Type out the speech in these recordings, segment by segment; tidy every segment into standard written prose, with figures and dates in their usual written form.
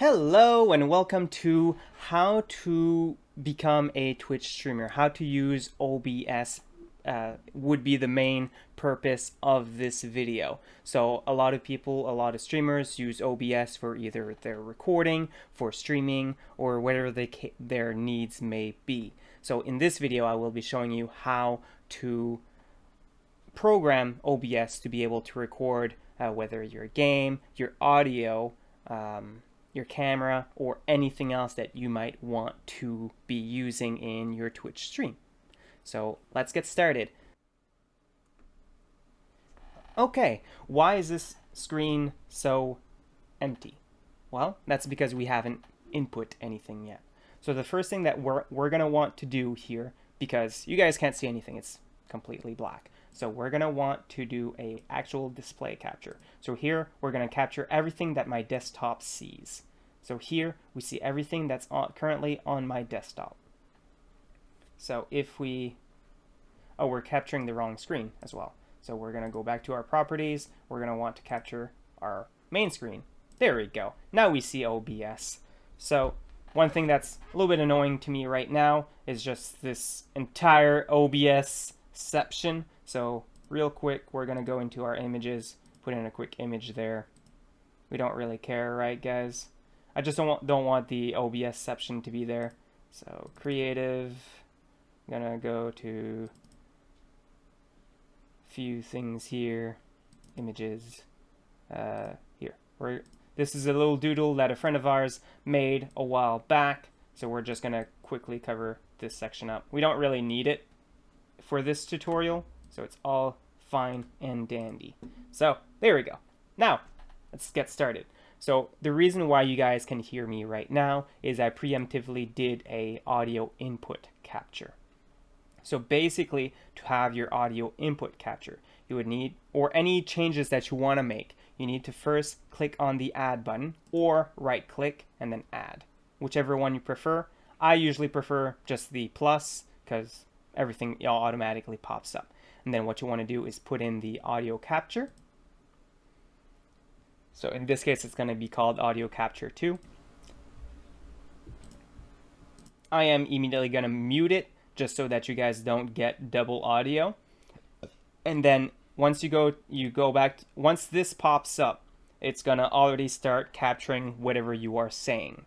Hello and welcome to how to become a Twitch streamer. How to use OBS would be the main purpose of this video. So a lot of streamers use OBS for either their recording, for streaming, or whatever their needs may be. So in this video, I will be showing you how to program OBS to be able to record whether your game, your audio, your camera, or anything else that you might want to be using in your Twitch stream. So let's get started. Okay, why is this screen so empty? Well, that's because we haven't input anything yet. So the first thing that we're gonna want to do here, because you guys can't see anything, it's completely black. So we're gonna want to do a actual display capture. So here we're gonna capture everything that my desktop sees. So here we see everything that's currently on my desktop. So if we're capturing the wrong screen as well. So we're gonna go back to our properties. We're gonna want to capture our main screen. There we go. Now we see OBS. So one thing that's a little bit annoying to me right now is just this entire OBS section. So real quick, we're gonna go into our images, put in a quick image there. We don't really care, right, guys? I just don't want the OBS section to be there. So creative, I'm gonna go to few things here, images, here. This is a little doodle that a friend of ours made a while back. So we're just gonna quickly cover this section up. We don't really need it for this tutorial, so it's all fine and dandy. So there we go. Now let's get started. So the reason why you guys can hear me right now is I preemptively did a audio input capture. So basically, to have your audio input capture, you would need, or any changes that you want to make, you need to first click on the add button or right click and then add, whichever one you prefer. I usually prefer just the plus because everything automatically pops up. And then what you want to do is put in the audio capture. So in this case, it's going to be called audio capture 2. I am immediately going to mute it just so that you guys don't get double audio. And then once you go back, once this pops up, it's going to already start capturing whatever you are saying.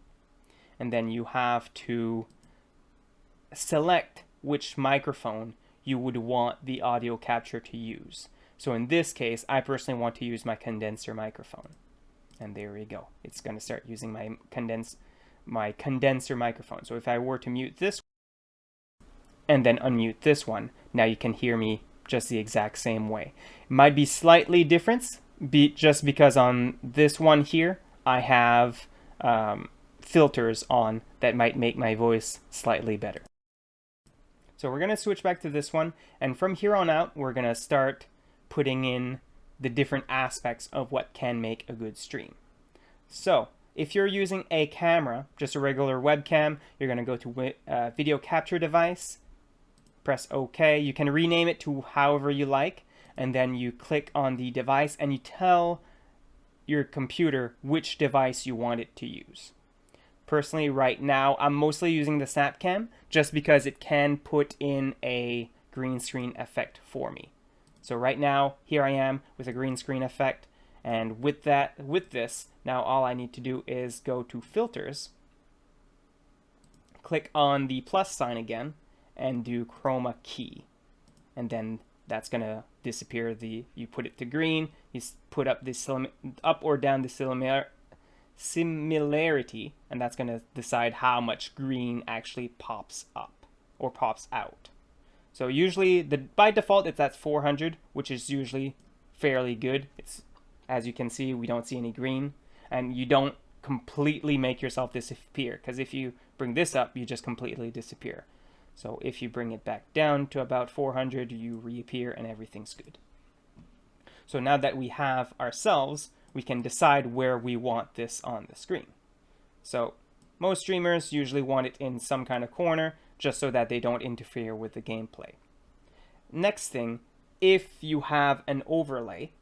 And then you have to select which microphone you would want the audio capture to use. So in this case, I personally want to use my condenser microphone. And there we go. It's going to start using my condenser microphone. So if I were to mute this and then unmute this one, now you can hear me just the exact same way. It might be slightly different just because on this one here, I have filters on that might make my voice slightly better. So we're going to switch back to this one, and from here on out, we're going to start putting in the different aspects of what can make a good stream. So if you're using a camera, just a regular webcam, you're going to go to video capture device, press OK. You can rename it to however you like, and then you click on the device and you tell your computer which device you want it to use. Personally, right now, I'm mostly using the Snapcam just because it can put in a green screen effect for me. So right now, here I am with a green screen effect, and with this, now all I need to do is go to filters, click on the plus sign again, and do chroma key. And then that's gonna disappear you put it to green, you put up up or down the similarity, and that's going to decide how much green actually pops up or pops out. So usually by default it's at 400, which is usually fairly good. It's, as you can see, we don't see any green, and you don't completely make yourself disappear, because if you bring this up, you just completely disappear. So if you bring it back down to about 400, you reappear and everything's good. So now that we have ourselves, we can decide where we want this on the screen. So most streamers usually want it in some kind of corner just so that they don't interfere with the gameplay. Next thing, if you have an overlay,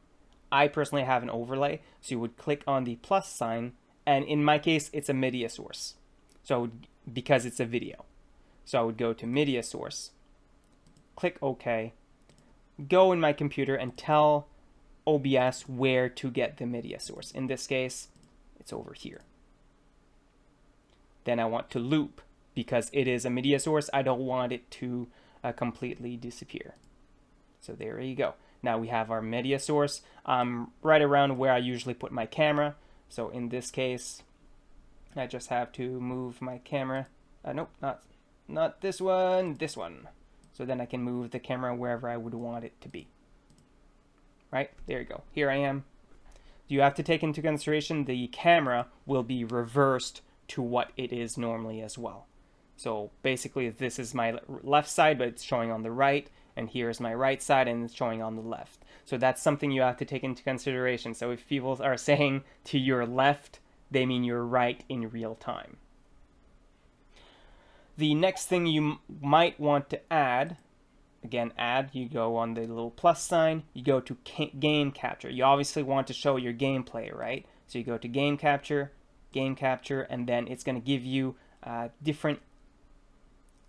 I personally have an overlay, so you would click on the plus sign And in my case, it's a media source. So because it's a video. So I would go to media source, click OK, go in my computer and tell OBS where to get the media source. In this case, it's over here. Then I want to loop because it is a media source. I don't want it to completely disappear. So there you go. Now we have our media source right around where I usually put my camera. So in this case, I just have to move my camera. Nope, not this one, this one. So then I can move the camera wherever I would want it to be. Right, there you go. Here I am. You have to take into consideration the camera will be reversed to what it is normally as well. So basically this is my left side, but it's showing on the right, and here's my right side and it's showing on the left. So that's something you have to take into consideration. So if people are saying to your left, they mean your right in real time. The next thing you might want to add, again, add, you go on the little plus sign, you go to game capture. You obviously want to show your gameplay, right? So you go to game capture, and then it's going to give you different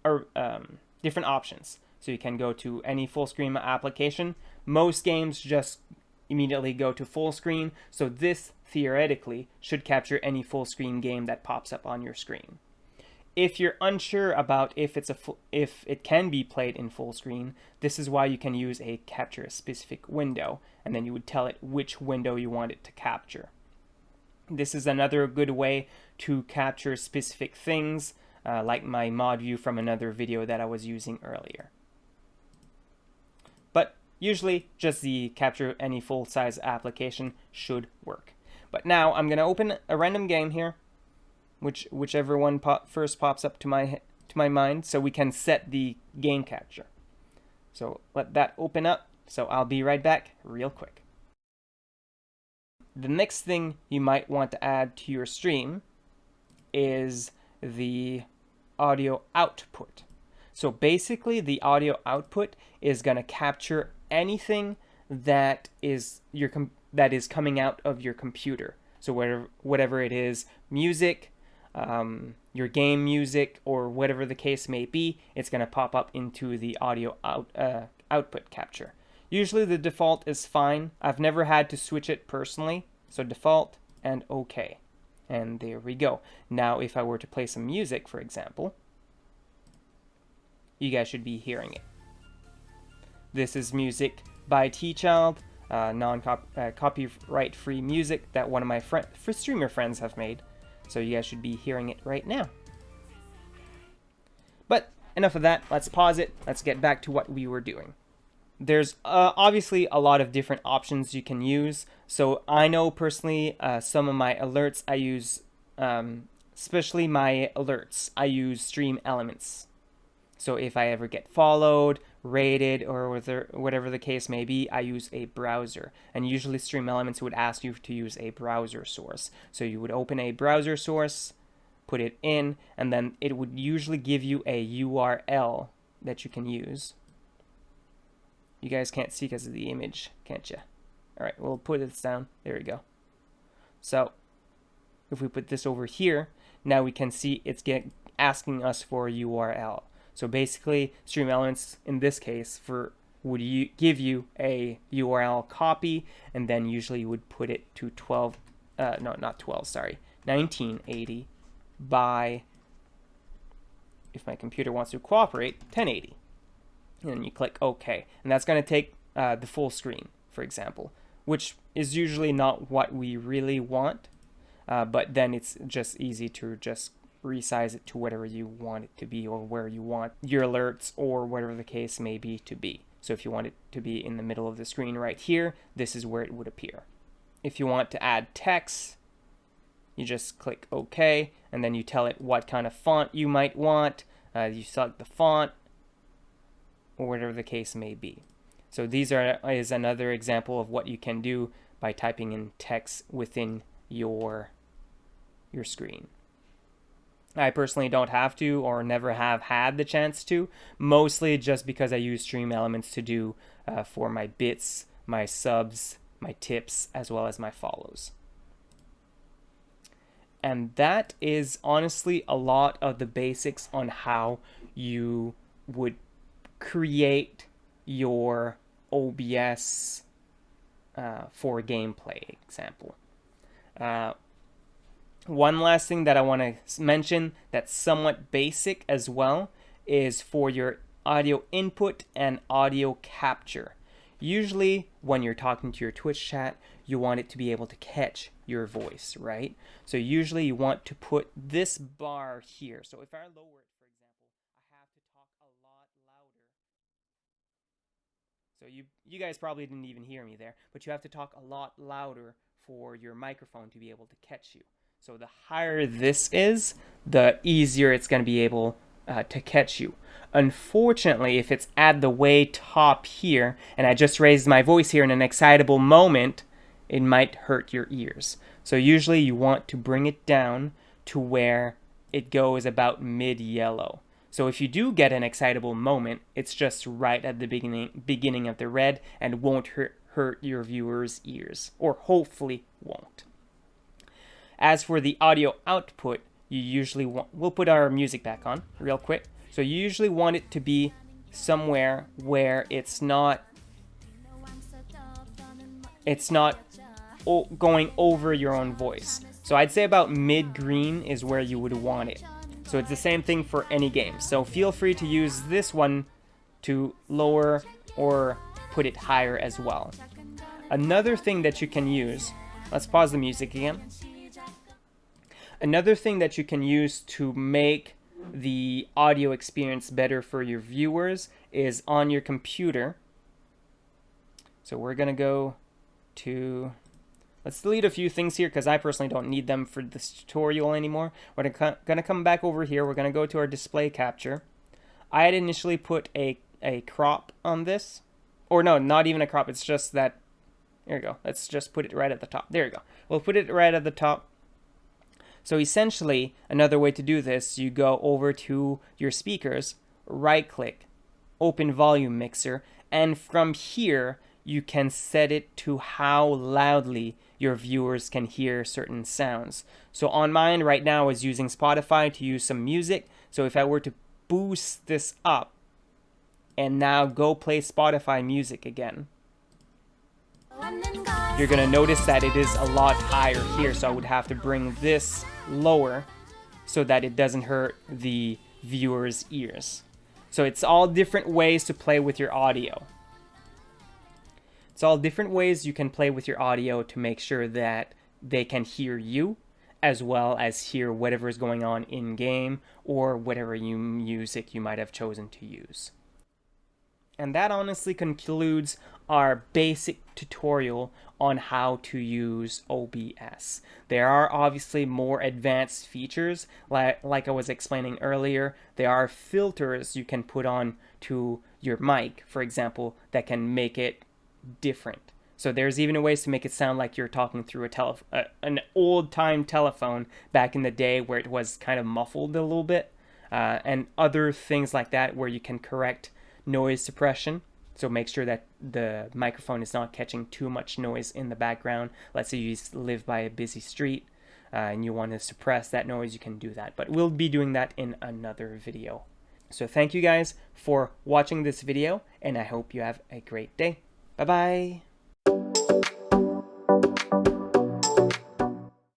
options. So you can go to any full screen application. Most games just immediately go to full screen, so this theoretically should capture any full screen game that pops up on your screen. If you're unsure about if it can be played in full screen, this is why you can use a capture a specific window, and then you would tell it which window you want it to capture. This is another good way to capture specific things, like my mod view from another video that I was using earlier. But usually just the capture any full size application should work. But now I'm going to open a random game here, whichever one first pops up to my mind, so we can set the game capture. So let that open up. So I'll be right back real quick. The next thing you might want to add to your stream is the audio output. So basically the audio output is going to capture anything that is coming out of your computer. So whatever it is, music, your game music, or whatever the case may be, it's going to pop up into the audio output capture. Usually the default is fine. I've never had to switch it personally. So default and OK. And there we go. Now if I were to play some music, for example, you guys should be hearing it. This is music by T-Child, non-copyright free music that one of my streamer friends have made. So you guys should be hearing it right now. But enough of that. Let's pause it. Let's get back to what we were doing. There's obviously a lot of different options you can use. So I know personally some of my alerts I use, especially my alerts, I use Stream Elements. So if I ever get followed, rated, or whatever the case may be, I use a browser. And usually Stream Elements would ask you to use a browser source. So you would open a browser source, put it in, and then it would usually give you a URL that you can use. You guys can't see because of the image, can't you? All right, we'll put this down. There we go. So if we put this over here, now we can see it's asking us for a URL. So basically, Stream Elements in this case would give you a URL copy, and then usually you would put it to 1980 by, if my computer wants to cooperate, 1080. And then you click OK. And that's going to take the full screen, for example, which is usually not what we really want. But then it's just easy to just resize it to whatever you want it to be, or where you want your alerts, or whatever the case may be to be. So if you want it to be in the middle of the screen right here, this is where it would appear. If you want to add text, you just click OK, and then you tell it what kind of font you might want. You select the font, or whatever the case may be. So these is another example of what you can do by typing in text within your screen. I personally don't have to, or never have had the chance to, mostly just because I use Stream Elements to do for my bits, my subs, my tips, as well as my follows. And that is honestly a lot of the basics on how you would create your OBS for gameplay example. One last thing that I want to mention that's somewhat basic as well is for your audio input and audio capture. Usually when you're talking to your Twitch chat, you want it to be able to catch your voice, right? So usually you want to put this bar here. So if I lower it, for example, I have to talk a lot louder. So you guys probably didn't even hear me there, but you have to talk a lot louder for your microphone to be able to catch you. So the higher this is, the easier it's going to be able to catch you. Unfortunately, if it's at the way top here, and I just raised my voice here in an excitable moment, it might hurt your ears. So usually you want to bring it down to where it goes about mid-yellow. So if you do get an excitable moment, it's just right at the beginning of the red and won't hurt your viewers' ears, or hopefully won't. As for the audio output, you usually want, we'll put our music back on real quick. So you usually want it to be somewhere where it's not going over your own voice. So I'd say about mid-green is where you would want it. So it's the same thing for any game. So feel free to use this one to lower or put it higher as well. Another thing that you can use, let's pause the music again. Another thing that you can use to make the audio experience better for your viewers is on your computer. So we're gonna go to, let's delete a few things here because I personally don't need them for this tutorial anymore. We're gonna come back over here. We're gonna go to our display capture. I had initially put a crop on this, or no, not even a crop. It's just that, there you go. Let's just put it right at the top. There you go. We'll put it right at the top. So essentially, another way to do this, you go over to your speakers, right click, open volume mixer, and from here, you can set it to how loudly your viewers can hear certain sounds. So on mine right now is using Spotify to use some music. So if I were to boost this up and now go play Spotify music again, you're going to notice that it is a lot higher here. So I would have to bring this lower so that it doesn't hurt the viewer's ears. So it's all different ways to play with your audio. It's all different ways you can play with your audio to make sure that they can hear you as well as hear whatever is going on in game or whatever music you might have chosen to use. And that honestly concludes our basic tutorial on how to use OBS. There are obviously more advanced features, like I was explaining earlier. There are filters you can put on to your mic, for example, that can make it different. So there's even ways to make it sound like you're talking through an old-time telephone back in the day where it was kind of muffled a little bit, and other things like that where you can correct noise suppression. So make sure that the microphone is not catching too much noise in the background. Let's say you live by a busy street and you want to suppress that noise, you can do that. But we'll be doing that in another video. So thank you guys for watching this video, and I hope you have a great day. Bye-bye.